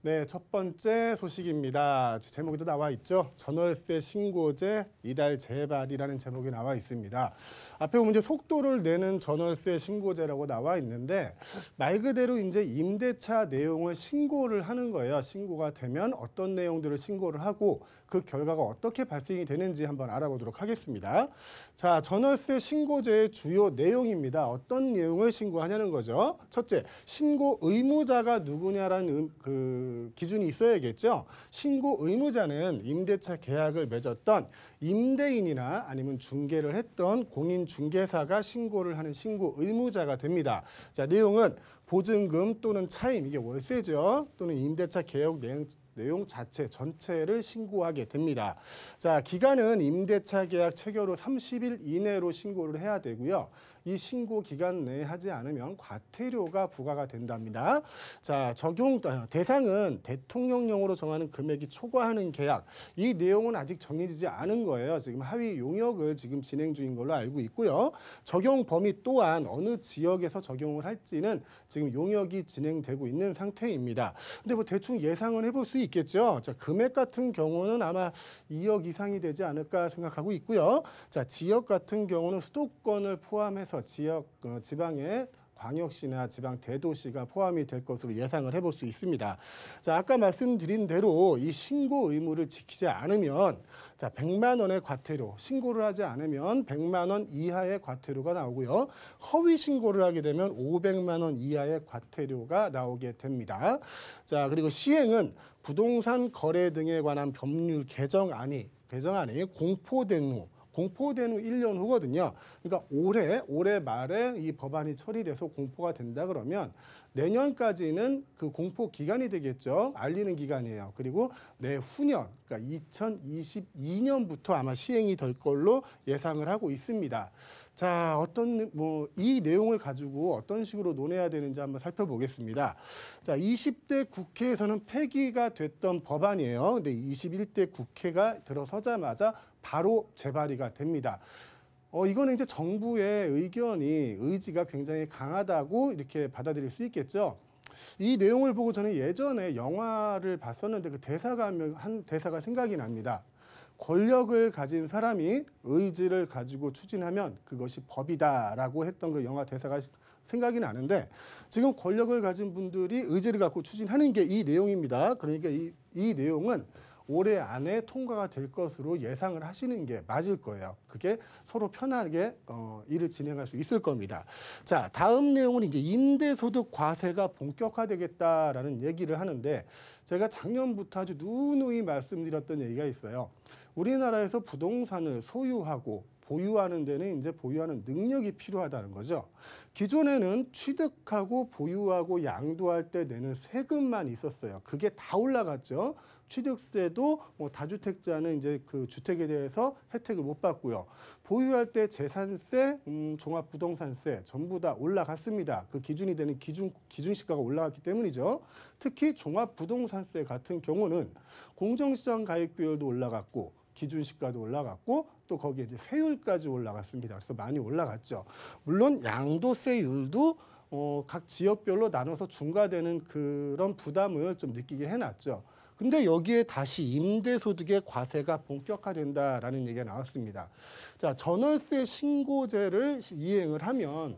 네, 첫 번째 소식입니다. 제목에도 나와 있죠. 전월세 신고제 이달 재발이라는 제목이 나와 있습니다. 앞에 보면 이제 속도를 내는 전월세 신고제라고 나와 있는데 말 그대로 이제 임대차 내용을 신고를 하는 거예요. 신고가 되면 어떤 내용들을 신고를 하고 그 결과가 어떻게 발생이 되는지 한번 알아보도록 하겠습니다. 자, 전월세 신고제의 주요 내용입니다. 어떤 내용을 신고하냐는 거죠. 첫째, 신고 의무자가 누구냐라는 기준이 있어야겠죠. 신고 의무자는 임대차 계약을 맺었던 임대인이나 아니면 중개를 했던 공인중개사가 신고를 하는 신고 의무자가 됩니다. 자, 내용은 보증금 또는 차임, 이게 월세죠. 또는 임대차 계약 내용 자체 전체를 신고하게 됩니다. 자, 기간은 임대차 계약 체결 후 30일 이내로 신고를 해야 되고요. 이 신고 기간 내에 하지 않으면 과태료가 부과가 된답니다. 자, 적용 대상은 대통령령으로 정하는 금액이 초과하는 계약. 이 내용은 아직 정해지지 않은 거예요. 지금 하위 용역을 지금 진행 중인 걸로 알고 있고요. 적용 범위 또한 어느 지역에서 적용을 할지는 지금 용역이 진행되고 있는 상태입니다. 근데 뭐 대충 예상은 해볼 수 있겠죠. 자, 금액 같은 경우는 아마 2억 이상이 되지 않을까 생각하고 있고요. 자, 지역 같은 경우는 수도권을 포함해서 지방의 광역시나 지방 대도시가 포함이 될 것으로 예상을 해볼 수 있습니다. 자, 아까 말씀드린 대로 이 신고 의무를 지키지 않으면 자, 100만 원의 과태료, 신고를 하지 않으면 100만 원 이하의 과태료가 나오고요. 허위 신고를 하게 되면 500만 원 이하의 과태료가 나오게 됩니다. 자, 그리고 시행은 부동산 거래 등에 관한 법률 개정안이 공포된 후 1년 후거든요. 그러니까 올해 말에 이 법안이 처리돼서 공포가 된다 그러면 내년까지는 그 공포 기간이 되겠죠. 알리는 기간이에요. 그리고 내후년, 그러니까 2022년부터 아마 시행이 될 걸로 예상을 하고 있습니다. 자, 이 내용을 가지고 어떤 식으로 논해야 되는지 한번 살펴보겠습니다. 자, 20대 국회에서는 폐기가 됐던 법안이에요. 근데 21대 국회가 들어서자마자 바로 재발의가 됩니다. 이거는 이제 정부의 의지가 굉장히 강하다고 이렇게 받아들일 수 있겠죠. 이 내용을 보고 저는 예전에 영화를 봤었는데 그 한 대사가 생각이 납니다. 권력을 가진 사람이 의지를 가지고 추진하면 그것이 법이다라고 했던 그 영화 대사가 생각이 나는데 지금 권력을 가진 분들이 의지를 갖고 추진하는 게 이 내용입니다. 그러니까 이 내용은 올해 안에 통과가 될 것으로 예상을 하시는 게 맞을 거예요. 그게 서로 편하게 일을 진행할 수 있을 겁니다. 자, 다음 내용은 이제 임대소득 과세가 본격화되겠다라는 얘기를 하는데 제가 작년부터 아주 누누이 말씀드렸던 얘기가 있어요. 우리나라에서 부동산을 소유하고 보유하는 데는 이제 보유하는 능력이 필요하다는 거죠. 기존에는 취득하고 보유하고 양도할 때 내는 세금만 있었어요. 그게 다 올라갔죠. 취득세도 다주택자는 이제 그 주택에 대해서 혜택을 못 받고요. 보유할 때 재산세, 종합부동산세 전부 다 올라갔습니다. 그 기준이 되는 기준시가가 올라갔기 때문이죠. 특히 종합부동산세 같은 경우는 공정시장 가입 비율도 올라갔고 기준시가도 올라갔고 또 거기에 이제 세율까지 올라갔습니다. 그래서 많이 올라갔죠. 물론 양도세율도 각 지역별로 나눠서 중과되는 그런 부담을 좀 느끼게 해놨죠. 근데 여기에 다시 임대소득의 과세가 본격화된다라는 얘기가 나왔습니다. 자, 전월세 신고제를 이행을 하면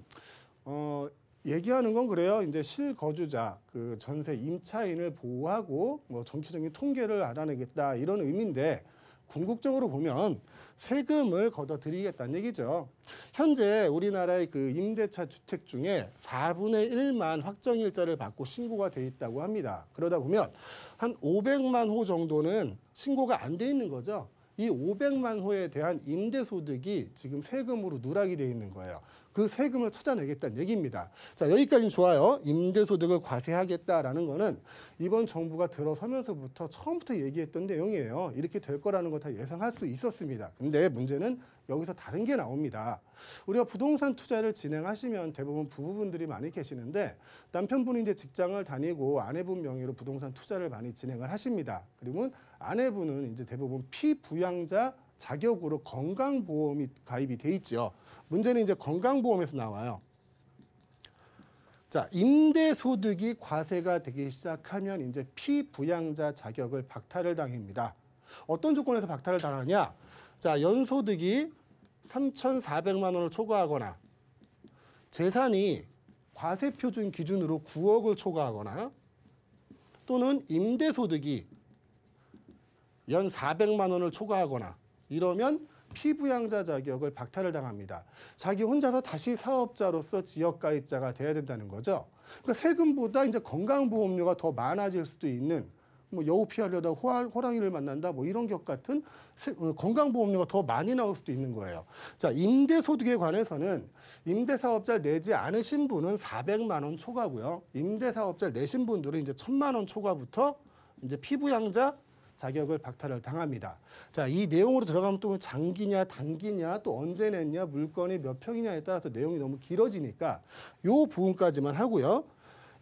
얘기하는 건 그래요. 이제 실거주자, 그 전세 임차인을 보호하고 정기적인 통계를 알아내겠다 이런 의미인데 궁극적으로 보면 세금을 걷어들이겠다는 얘기죠. 현재 우리나라의 그 임대차 주택 중에 4분의 1만 확정일자를 받고 신고가 돼 있다고 합니다. 그러다 보면 한 500만 호 정도는 신고가 안 돼 있는 거죠. 이 500만 호에 대한 임대소득이 지금 세금으로 누락이 돼 있는 거예요. 그 세금을 찾아내겠다는 얘기입니다. 자, 여기까지는 좋아요. 임대소득을 과세하겠다라는 거는 이번 정부가 들어서면서부터 처음부터 얘기했던 내용이에요. 이렇게 될 거라는 거 다 예상할 수 있었습니다. 근데 문제는 여기서 다른 게 나옵니다. 우리가 부동산 투자를 진행하시면 대부분 부부분들이 많이 계시는데 남편분이 이제 직장을 다니고 아내분 명의로 부동산 투자를 많이 진행을 하십니다. 그리고 아내분은 이제 대부분 피부양자 자격으로 건강보험이 가입이 돼 있죠. 문제는 이제 건강보험에서 나와요. 자, 임대소득이 과세가 되기 시작하면 이제 피부양자 자격을 박탈을 당합니다. 어떤 조건에서 박탈을 당하냐? 자, 연소득이 3,400만 원을 초과하거나 재산이 과세표준 기준으로 9억을 초과하거나 또는 임대소득이 연 400만 원을 초과하거나 이러면 피부양자 자격을 박탈을 당합니다. 자기 혼자서 다시 사업자로서 지역가입자가 돼야 된다는 거죠. 그러니까 세금보다 이제 건강보험료가 더 많아질 수도 있는 뭐 여우 피하려다 호랑이를 만난다 뭐 이런 격 같은 건강보험료가 더 많이 나올 수도 있는 거예요. 자, 임대소득에 관해서는 임대사업자를 내지 않으신 분은 400만 원 초과고요. 임대사업자를 내신 분들은 이제 1,000만 원 초과부터 이제 피부양자 자격을 박탈을 당합니다. 자, 이 내용으로 들어가면 또 장기냐 단기냐 또 언제 냈냐 물건이 몇 평이냐에 따라서 내용이 너무 길어지니까 요 부분까지만 하고요.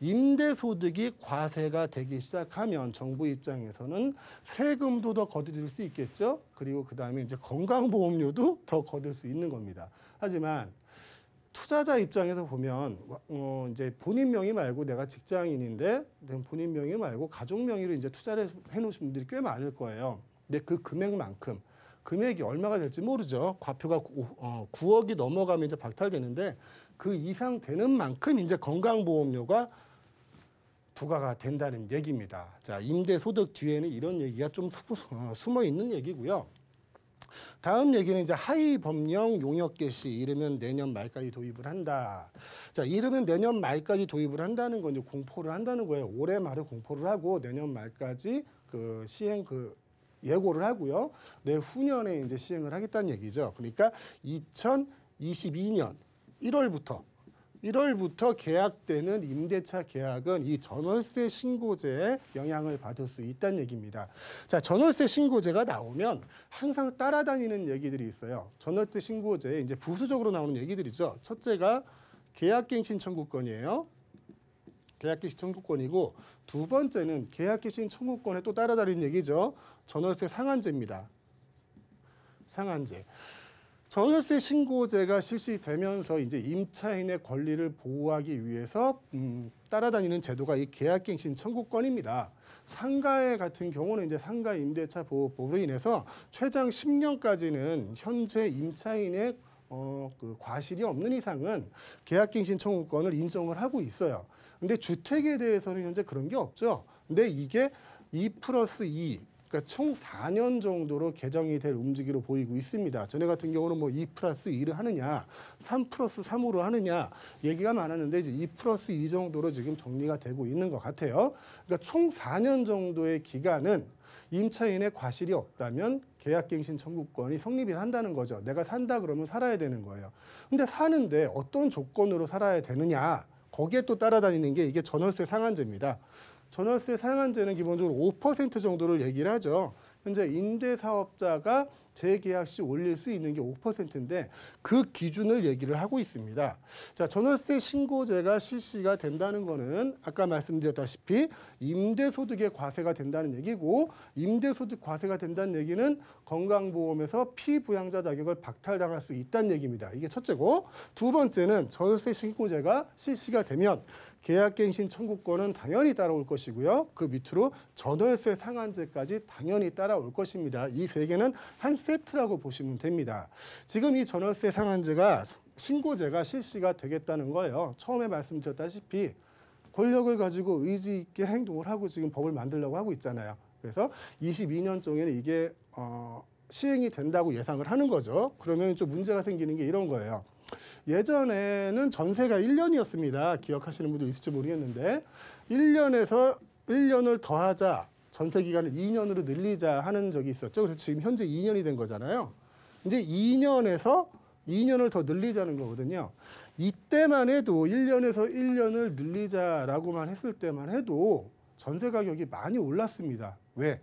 임대소득이 과세가 되기 시작하면 정부 입장에서는 세금도 더 거둘 수 있겠죠. 그리고 그다음에 이제 건강보험료도 더 거둘 수 있는 겁니다. 하지만 투자자 입장에서 보면 이제 본인 명의 말고 내가 직장인인데 본인 명의 말고 가족 명의로 이제 투자를 해놓으신 분들이 꽤 많을 거예요. 근데 그 금액만큼 금액이 얼마가 될지 모르죠. 과표가 9억이 넘어가면 이제 박탈되는데 그 이상 되는 만큼 이제 건강보험료가 부과가 된다는 얘기입니다. 자, 임대소득 뒤에는 이런 얘기가 좀 숨어 있는 얘기고요. 다음 얘기는 이제 하위 법령 용역 개시 이르면 내년 말까지 도입을 한다. 자, 이르면 내년 말까지 도입을 한다는 건 이제 공포를 한다는 거예요. 올해 말에 공포를 하고 내년 말까지 그 시행 예고를 하고요. 내후년에 이제 시행을 하겠다는 얘기죠. 그러니까 2022년 1월부터 계약되는 임대차 계약은 이 전월세 신고제에 영향을 받을 수 있다는 얘기입니다. 자, 전월세 신고제가 나오면 항상 따라다니는 얘기들이 있어요. 전월세 신고제에 이제 부수적으로 나오는 얘기들이죠. 첫째가 계약갱신 청구권이에요. 계약갱신 청구권이고 두 번째는 계약갱신 청구권에 또 따라다니는 얘기죠. 전월세 상한제입니다. 상한제. 전월세 신고제가 실시되면서 이제 임차인의 권리를 보호하기 위해서 따라다니는 제도가 이 계약갱신 청구권입니다. 상가에 같은 경우는 이제 상가 임대차 보호법으로 인해서 최장 10년까지는 현재 임차인의 그 과실이 없는 이상은 계약갱신 청구권을 인정을 하고 있어요. 근데 주택에 대해서는 현재 그런 게 없죠. 근데 이게 2+2 그러니까 총 4년 정도로 개정이 될 움직이로 보이고 있습니다. 전에 같은 경우는 뭐 2+2를 하느냐, 3+3으로 하느냐 얘기가 많았는데 이제 2+2 정도로 지금 정리가 되고 있는 것 같아요. 그러니까 총 4년 정도의 기간은 임차인의 과실이 없다면 계약갱신 청구권이 성립이 한다는 거죠. 내가 산다 그러면 살아야 되는 거예요. 근데 사는데 어떤 조건으로 살아야 되느냐, 거기에 또 따라다니는 게 이게 전월세 상한제입니다. 전월세 상한제는 기본적으로 5% 정도를 얘기를 하죠. 현재 임대사업자가 재계약 시 올릴 수 있는 게 5%인데 그 기준을 얘기를 하고 있습니다. 자, 전월세 신고제가 실시가 된다는 거는 아까 말씀드렸다시피 임대소득의 과세가 된다는 얘기고 임대소득 과세가 된다는 얘기는 건강보험에서 피부양자 자격을 박탈당할 수 있다는 얘기입니다. 이게 첫째고 두 번째는 전월세 신고제가 실시가 되면 계약갱신 청구권은 당연히 따라올 것이고요. 그 밑으로 전월세 상한제까지 당연히 따라올 것입니다. 이 세 개는 한 세트라고 보시면 됩니다. 지금 이 전월세 상한제가 신고제가 실시가 되겠다는 거예요. 처음에 말씀드렸다시피 권력을 가지고 의지 있게 행동을 하고 지금 법을 만들려고 하고 있잖아요. 그래서 22년 쪽에는 이게 시행이 된다고 예상을 하는 거죠. 그러면 좀 문제가 생기는 게 이런 거예요. 예전에는 전세가 1년이었습니다. 기억하시는 분도 있을지 모르겠는데 1년을 더하자, 전세 기간을 2년으로 늘리자 하는 적이 있었죠. 그래서 지금 현재 2년이 된 거잖아요. 이제 2년을 더 늘리자는 거거든요. 이때만 해도 1년에서 1년을 늘리자라고만 했을 때만 해도 전세 가격이 많이 올랐습니다. 왜?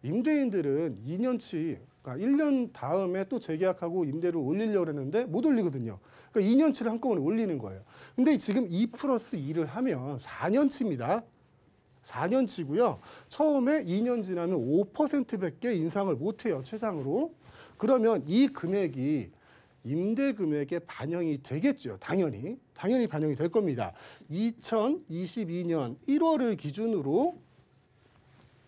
임대인들은 2년치, 그러니까 1년 다음에 또 재계약하고 임대를 올리려고 했는데 못 올리거든요. 그러니까 2년치를 한꺼번에 올리는 거예요. 근데 지금 2+2를 하면 4년치입니다. 4년치고요. 처음에 2년 지나면 5%밖에 인상을 못 해요. 최상으로. 그러면 이 금액이 임대 금액에 반영이 되겠죠. 당연히 반영이 될 겁니다. 2022년 1월을 기준으로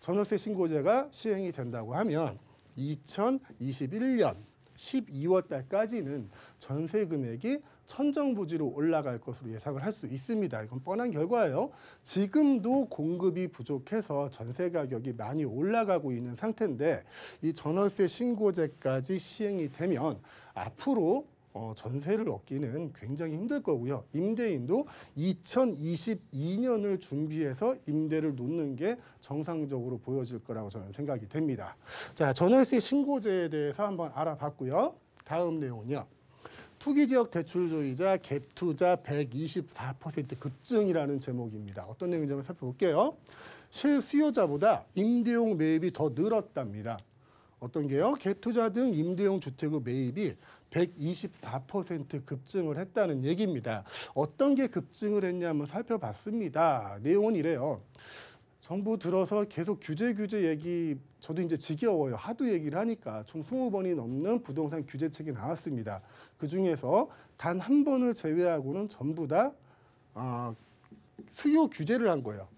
전월세 신고제가 시행이 된다고 하면 2021년 12월 달까지는 전세 금액이 천정부지로 올라갈 것으로 예상을 할 수 있습니다. 이건 뻔한 결과예요. 지금도 공급이 부족해서 전세 가격이 많이 올라가고 있는 상태인데 이 전월세 신고제까지 시행이 되면 앞으로 전세를 얻기는 굉장히 힘들 거고요. 임대인도 2022년을 준비해서 임대를 놓는 게 정상적으로 보여질 거라고 저는 생각이 됩니다. 자, 전월세 신고제에 대해서 한번 알아봤고요. 다음 내용은요. 투기지역 대출조이자 갭투자 124% 급증이라는 제목입니다. 어떤 내용인지 한번 살펴볼게요. 실수요자보다 임대용 매입이 더 늘었답니다. 어떤 게요? 갭투자 등 임대용 주택의 매입이 124% 급증을 했다는 얘기입니다. 어떤 게 급증을 했냐 한번 살펴봤습니다. 내용은 이래요. 정부 들어서 계속 규제 얘기 저도 이제 지겨워요. 하도 얘기를 하니까 총 20번이 넘는 부동산 규제책이 나왔습니다. 그중에서 단 한 번을 제외하고는 전부 다 수요 규제를 한 거예요.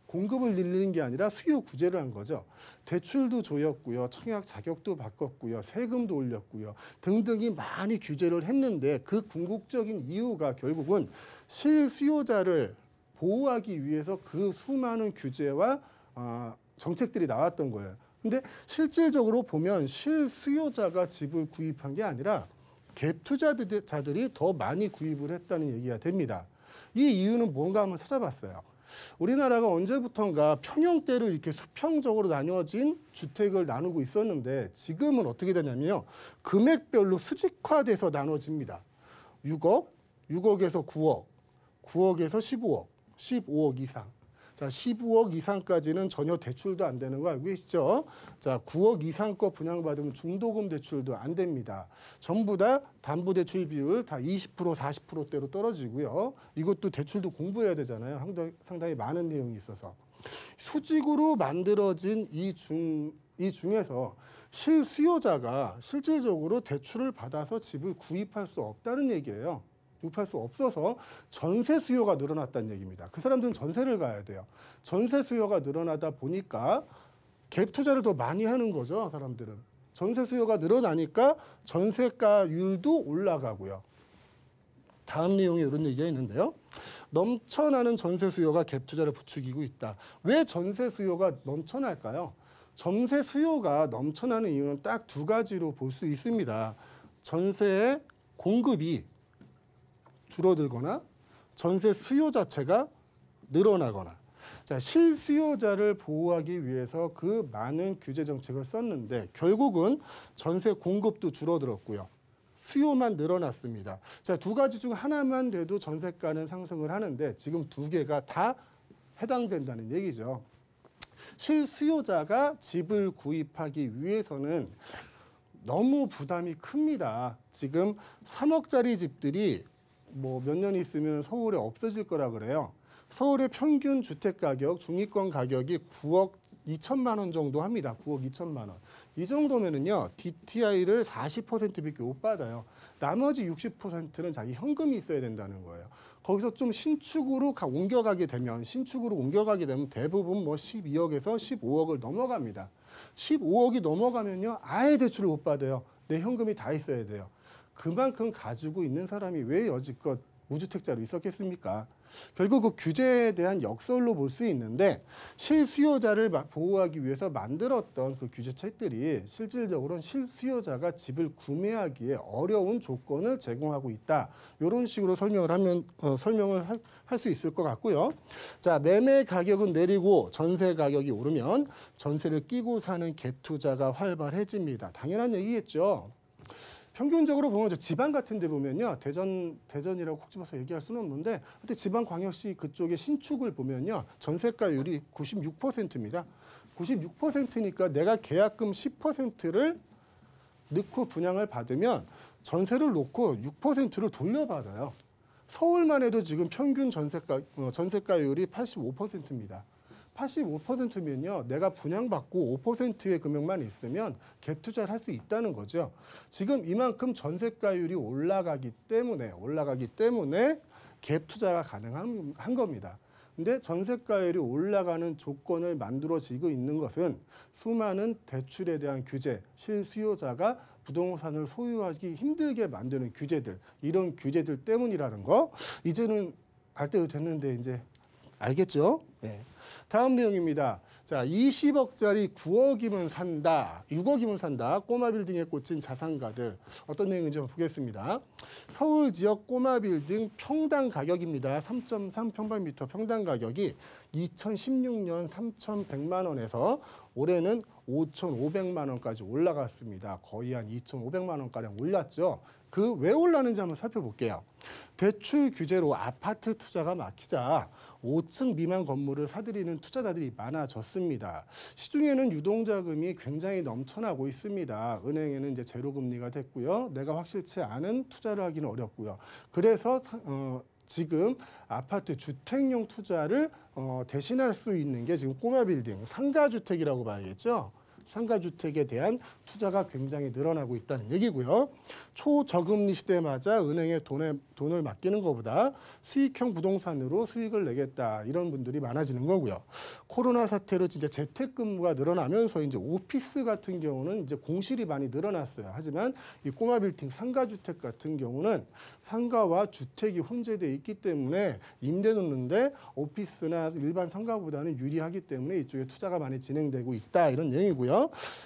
공급을 늘리는 게 아니라 수요 규제를 한 거죠. 대출도 조였고요. 청약 자격도 바꿨고요. 세금도 올렸고요. 등등이 많이 규제를 했는데 그 궁극적인 이유가 결국은 실수요자를 보호하기 위해서 그 수많은 규제와 정책들이 나왔던 거예요. 근데 실질적으로 보면 실수요자가 집을 구입한 게 아니라 갭 투자자들이 더 많이 구입을 했다는 얘기가 됩니다. 이 이유는 뭔가 한번 찾아봤어요. 우리나라가 언제부턴가 평형대로 이렇게 수평적으로 나뉘어진 주택을 나누고 있었는데 지금은 어떻게 되냐면요. 금액별로 수직화돼서 나눠집니다. 6억, 6억에서 9억, 9억에서 15억, 15억 이상. 자, 15억 이상까지는 전혀 대출도 안 되는 거 알고 계시죠? 자, 9억 이상 거 분양받으면 중도금 대출도 안 됩니다. 전부 다 담보대출 비율 다 20%, 40%대로 떨어지고요. 이것도 대출도 공부해야 되잖아요. 상당히 많은 내용이 있어서. 수직으로 만들어진 이 중에서 실수요자가 실질적으로 대출을 받아서 집을 구입할 수 없다는 얘기예요. 구입할 수 없어서 전세 수요가 늘어났다는 얘기입니다. 그 사람들은 전세를 가야 돼요. 전세 수요가 늘어나다 보니까 갭 투자를 더 많이 하는 거죠. 사람들은. 전세 수요가 늘어나니까 전세가율도 올라가고요. 다음 내용에 이런 얘기가 있는데요. 넘쳐나는 전세 수요가 갭 투자를 부추기고 있다. 왜 전세 수요가 넘쳐날까요? 전세 수요가 넘쳐나는 이유는 딱 두 가지로 볼 수 있습니다. 전세의 공급이 줄어들거나 전세 수요 자체가 늘어나거나. 자, 실수요자를 보호하기 위해서 그 많은 규제 정책을 썼는데 결국은 전세 공급도 줄어들었고요. 수요만 늘어났습니다. 자, 두 가지 중 하나만 돼도 전세가는 상승을 하는데 지금 두 개가 다 해당된다는 얘기죠. 실수요자가 집을 구입하기 위해서는 너무 부담이 큽니다. 지금 3억짜리 집들이 뭐 몇 년 있으면 서울에 없어질 거라 그래요. 서울의 평균 주택 가격, 중위권 가격이 9억 2천만 원 정도 합니다. 9억 2천만 원. 이 정도면은요, DTI를 40%밖에 못 받아요. 나머지 60%는 자기 현금이 있어야 된다는 거예요. 거기서 좀 신축으로 옮겨가게 되면 대부분 뭐 12억에서 15억을 넘어갑니다. 15억이 넘어가면요, 아예 대출을 못 받아요. 내 현금이 다 있어야 돼요. 그만큼 가지고 있는 사람이 왜 여지껏 무주택자로 있었겠습니까? 결국 그 규제에 대한 역설로 볼 수 있는데 실수요자를 보호하기 위해서 만들었던 그 규제책들이 실질적으로는 실수요자가 집을 구매하기에 어려운 조건을 제공하고 있다. 이런 식으로 설명을 할 수 있을 것 같고요. 자, 매매 가격은 내리고 전세 가격이 오르면 전세를 끼고 사는 갭 투자가 활발해집니다. 당연한 얘기겠죠. 평균적으로 보면 지방 같은 데 보면요. 대전이라고 콕 집어서 얘기할 수는 없는데 그때 지방광역시 그쪽의 신축을 보면요. 전세가율이 96%입니다. 96%니까 내가 계약금 10%를 넣고 분양을 받으면 전세를 놓고 6%를 돌려받아요. 서울만 해도 지금 평균 전세가율이 85%입니다. 85%면요. 내가 분양받고 5%의 금액만 있으면 갭 투자를 할 수 있다는 거죠. 지금 이만큼 전세가율이 올라가기 때문에 갭 투자가 가능한 겁니다. 근데 전세가율이 올라가는 조건을 만들어지고 있는 것은 수많은 대출에 대한 규제, 실수요자가 부동산을 소유하기 힘들게 만드는 규제들, 이런 규제들 때문이라는 거 이제는 알 때도 됐는데 이제 알겠죠? 네. 다음 내용입니다. 자, 20억짜리 9억이면 산다, 6억이면 산다. 꼬마 빌딩에 꽂힌 자산가들. 어떤 내용인지 한번 보겠습니다. 서울 지역 꼬마 빌딩 평당 가격입니다. 3.3 평방미터 평당 가격이 2016년 3,100만 원에서 올해는 5,500만 원까지 올라갔습니다. 거의 한 2,500만 원가량 올랐죠. 그 왜 올랐는지 한번 살펴볼게요. 대출 규제로 아파트 투자가 막히자 5층 미만 건물을 사들이는 투자자들이 많아졌습니다. 시중에는 유동자금이 굉장히 넘쳐나고 있습니다. 은행에는 이제 제로금리가 됐고요. 내가 확실치 않은 투자를 하기는 어렵고요. 그래서 지금 아파트 주택용 투자를 대신할 수 있는 게 지금 꼬마 빌딩, 상가주택이라고 봐야겠죠. 상가주택에 대한 투자가 굉장히 늘어나고 있다는 얘기고요. 초저금리 시대 맞아 은행에 돈을 맡기는 것보다 수익형 부동산으로 수익을 내겠다, 이런 분들이 많아지는 거고요. 코로나 사태로 진짜 재택근무가 늘어나면서 이제 오피스 같은 경우는 이제 공실이 많이 늘어났어요. 하지만 이 꼬마 빌딩 상가주택 같은 경우는 상가와 주택이 혼재되어 있기 때문에 임대 놓는데 오피스나 일반 상가보다는 유리하기 때문에 이쪽에 투자가 많이 진행되고 있다, 이런 얘기고요.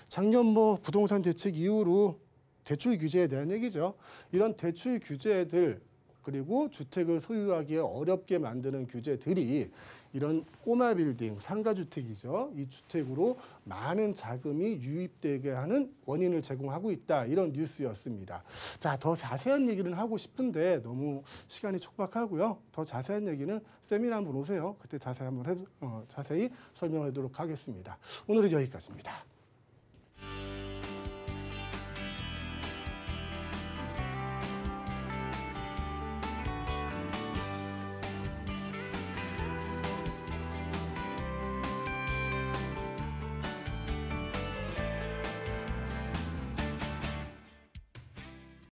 작년 부동산 대책 이후로 대출 규제에 대한 얘기죠. 이런 대출 규제들, 그리고 주택을 소유하기에 어렵게 만드는 규제들이 이런 꼬마 빌딩, 상가주택이죠. 이 주택으로 많은 자금이 유입되게 하는 원인을 제공하고 있다, 이런 뉴스였습니다. 자, 더 자세한 얘기는 하고 싶은데 너무 시간이 촉박하고요. 더 자세한 얘기는 세미나 한번 오세요. 그때 자세히 설명하도록 하겠습니다. 오늘은 여기까지입니다.